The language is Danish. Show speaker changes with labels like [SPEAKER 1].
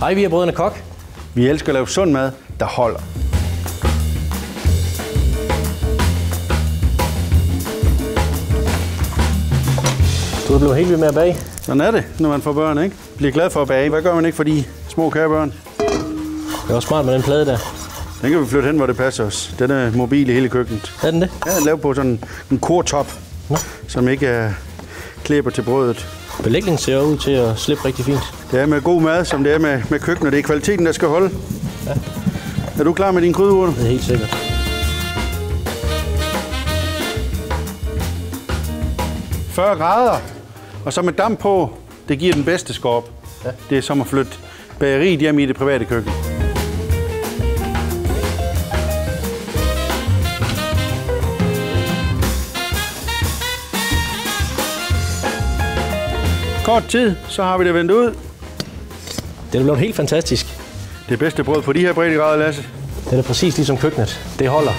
[SPEAKER 1] Hej, vi er Brødrene Kok.
[SPEAKER 2] Vi elsker at lave sund mad, der holder.
[SPEAKER 1] Du er blevet helt vild med at bage.
[SPEAKER 2] Sådan er det, når man får børn, ikke? Bliver glad for at bage. Hvad gør man ikke for de små kære børn?
[SPEAKER 1] Det er også smart med den plade der.
[SPEAKER 2] Den kan vi flytte hen, hvor det passer os. Den er mobil i hele køkkenet.
[SPEAKER 1] Er den det?
[SPEAKER 2] Ja, lavet på sådan en kortop, som ikke er klæber til brødet.
[SPEAKER 1] Belægningen ser ud til at slippe rigtig fint.
[SPEAKER 2] Det er med god mad, som det er med køkkenet. Det er kvaliteten, der skal holde.
[SPEAKER 1] Ja.
[SPEAKER 2] Er du klar med din krydderurter?
[SPEAKER 1] Det er helt sikkert.
[SPEAKER 2] – 40 grader, og så med damp på, det giver den bedste skorp. Ja. Det er som at flytte bageriet hjem i det private køkken. Kort tid, så har vi det vendt ud.
[SPEAKER 1] Det er blevet helt fantastisk.
[SPEAKER 2] Det bedste brød på de her breddegrader, Lasse.
[SPEAKER 1] Det er da præcis ligesom køkkenet. Det holder.